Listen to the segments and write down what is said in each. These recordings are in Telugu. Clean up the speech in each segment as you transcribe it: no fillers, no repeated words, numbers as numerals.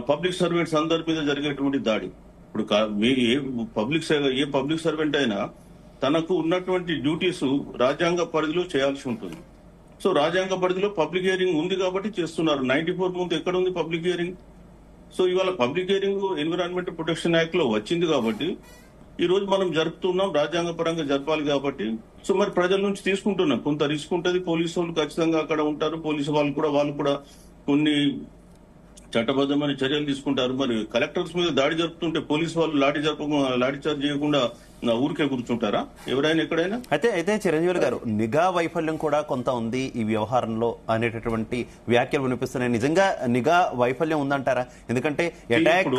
పబ్లిక్ సర్వెంట్స్ అందరి మీద జరిగేటువంటి దాడి. ఇప్పుడు ఏ పబ్లిక్ సర్వెంట్ అయినా తనకు ఉన్నటువంటి డ్యూటీస్ రాజ్యాంగ పరిధిలో చేయాల్సి ఉంటుంది. సో రాజ్యాంగ పరిధిలో పబ్లిక్ హియరింగ్ ఉంది కాబట్టి చేస్తున్నారు. 94 ముందు ఎక్కడ ఉంది పబ్లిక్ హియరింగ్? సో ఇవాళ public hearing environment protection act లో వచ్చింది కాబట్టి ఈ రోజు మనం జరుపుతున్నాం, రాజ్యాంగ పరంగా జరపాలి కాబట్టి. సో మరి ప్రజల నుంచి తీసుకుంటున్నాం, కొంత రిస్క్ ఉంటుంది. పోలీసు వాళ్ళు ఖచ్చితంగా అక్కడ ఉంటారు, పోలీసు వాళ్ళు కూడా కొన్ని చట్టబద్ధమైన చర్యలు తీసుకుంటారు. మరి కలెక్టర్స్ మీద దాడి జరుపుతుంటే పోలీసు వాళ్ళు లాఠీ చార్జ్ చేయకుండా ఊరికే కూర్చుంటారా ఎవరైనా ఎక్కడైనా? అయితే చిరంజీవి గారు, నిఘా వైఫల్యం కూడా కొంత ఉంది ఈ వ్యవహారంలో అనేటటువంటి వ్యాఖ్యలు వినిపిస్తున్నాయి. నిజంగా నిఘా వైఫల్యం ఉందంటారా? ఎందుకంటే అటాక్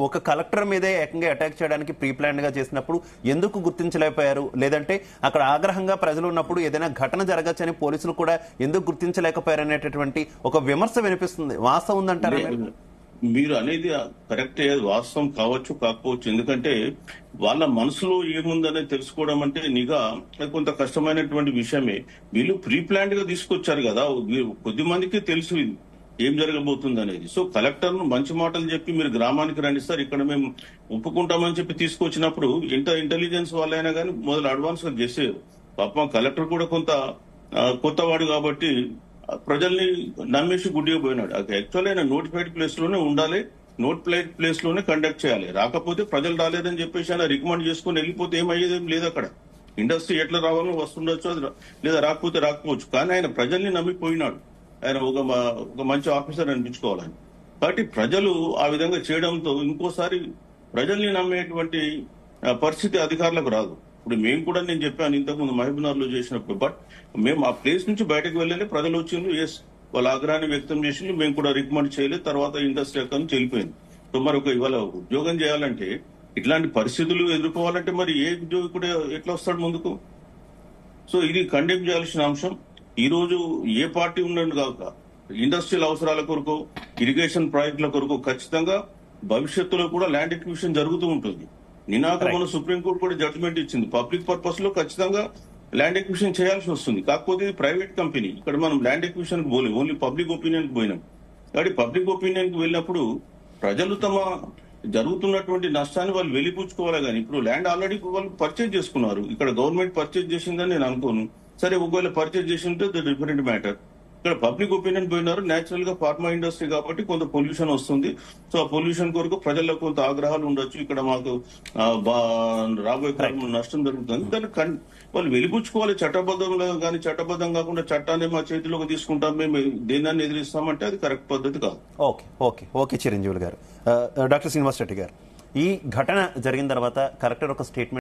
ఒక కలెక్టర్ మీదే ఏకంగా అటాక్ చేయడానికి ప్రీ ప్లాన్ గా చేసినప్పుడు ఎందుకు గుర్తించలేకపోయారు? లేదంటే అక్కడ ఆగ్రహంగా ప్రజలు ఉన్నప్పుడు ఏదైనా ఘటన జరగచ్చని పోలీసులు కూడా ఎందుకు గుర్తించలేకపోయారు అనేటటువంటి ఒక విమర్శ వినిపిస్తుంది. వాస్తవం ఉందంటారా? మీరు అనేది కరెక్టే, వాస్తవం కావచ్చు కాకపోవచ్చు. ఎందుకంటే వాళ్ళ మనసులో ఏముందనేది తెలుసుకోవడం అంటే నిఘా కొంత కష్టమైనటువంటి విషయమే. వీళ్ళు ప్రీ ప్లాన్డ్ గా తీసుకొచ్చారు కదా, కొద్ది మందికి తెలుసు ఏం జరగబోతుంది అనేది. సో కలెక్టర్ ను మంచి మాటలు చెప్పి మీరు గ్రామానికి రండి సార్, ఇక్కడ మేము ఒప్పుకుంటామని చెప్పి తీసుకొచ్చినప్పుడు ఇంటెలిజెన్స్ వాళ్ళైనా కానీ మొదలు అడ్వాన్స్ గా చేసేది. పాపం కలెక్టర్ కూడా కొంత కొత్తవాడు కాబట్టి ప్రజల్ని నమ్మేసి గుడ్డిగా పోయినాడు. యాక్చువల్ ఆయన నోటిఫైడ్ ప్లేస్ లోనే ఉండాలి, నోటిఫైడ్ ప్లేస్ లోనే కండక్ట్ చేయాలి. రాకపోతే ప్రజలు రాలేదని చెప్పేసి ఆయన రికమెండ్ చేసుకుని వెళ్ళిపోతే ఏమయ్యేదేం లేదు. అక్కడ ఇండస్ట్రీ ఎట్లా రావాలో వస్తుండొచ్చు, అది లేదా రాకపోతే రాకపోవచ్చు. కానీ ఆయన ప్రజల్ని నమ్మిపోయినాడు. ఆయన ఒక మంచి ఆఫీసర్ అనిపించుకోవాలని. కాబట్టి ప్రజలు ఆ విధంగా చేయడంతో ఇంకోసారి ప్రజల్ని నమ్మేటువంటి పరిస్థితి అధికారులకు రాదు. ఇప్పుడు మేము కూడా, నేను చెప్పాను ఇంతకుముందు మహబూబ్నగర్ లో చేసినప్పుడు, బట్ మేము ఆ ప్లేస్ నుంచి బయటకు వెళ్ళాలి, ప్రజలు వచ్చిండ్రు, వాళ్ళ ఆగ్రహాన్ని వ్యక్తం చేసిండ్రు, మేము కూడా రికమెండ్ చేయలేదు, తర్వాత ఇండస్ట్రీ అక్కడి నుంచి వెళ్ళిపోయింది. సో మరి ఇవాళ ఉద్యోగం చేయాలంటే ఇట్లాంటి పరిస్థితులు ఎదుర్కోవాలంటే మరి ఏ ఉద్యోగి కూడా ఎట్లా వస్తాడు ముందుకు? సో ఇది కండెమ్ చేయాల్సిన అంశం. ఈ రోజు ఏ పార్టీ ఉండదు కాక ఇండస్ట్రియల్ అవసరాల కొరకు, ఇరిగేషన్ ప్రాజెక్టుల కొరకు ఖచ్చితంగా భవిష్యత్తులో కూడా ల్యాండ్ ఎక్విజిషన్ జరుగుతూ ఉంటుంది. నినాకమన సుప్రీంకోర్టు కూడా జడ్జిమెంట్ ఇచ్చింది, పబ్లిక్ పర్పస్ లో ఖచ్చితంగా ల్యాండ్ ఎక్విజిషన్ చేయాల్సి వస్తుంది. కాకపోతే ఇది ప్రైవేట్ కంపెనీ, ఇక్కడ మనం ల్యాండ్ ఎక్విజిషన్ కి పోలేం, ఓన్లీ పబ్లిక్ ఒపీనియన్ కి పోయినాం. కాబట్టి పబ్లిక్ ఒపీనియన్ కి వెళ్ళినప్పుడు ప్రజలు తమ జరుగుతున్నటువంటి నష్టాన్ని వాళ్ళు వెలిపుచ్చుకోవాలి. కానీ ఇప్పుడు ల్యాండ్ ఆల్రెడీ వాళ్ళు పర్చేజ్ చేసుకున్నారు, ఇక్కడ గవర్నమెంట్ పర్చేజ్ చేసిందని నేను అనుకోను. సరే ఒకవేళ పర్చేజ్ చేసి ఉంటే ద డిఫరెంట్ మ్యాటర్. ఇక్కడ పబ్లిక్ ఒపీనియన్ పోయినారు. నేచురల్ గా ఫార్మా ఇండస్ట్రీ కాబట్టి కొంత పొల్యూషన్ వస్తుంది. సో ఆ పొల్యూషన్ కొరకు ప్రజల్లో కొంత ఆగ్రహాలు ఉండొచ్చు, ఇక్కడ మాకు రాబోయే కాలంలో నష్టం జరుగుతుంది. దాన్ని వాళ్ళు వెలిపుచ్చుకోవాలి. చట్టబద్ధంగా కానీ చట్టబద్ధం కాకుండా చట్టాన్ని మా చేతిలోకి తీసుకుంటాం, మేము దేన్ని ఎదిరిస్తామంటే అది కరెక్ట్ పద్ధతి కాదు. ఓకే చిరంజీవి గారు. డాక్టర్ శ్రీనివాస్ రెడ్డి గారు, ఈ ఘటన జరిగిన తర్వాత కలెక్టర్ ఒక స్టేట్మెంట్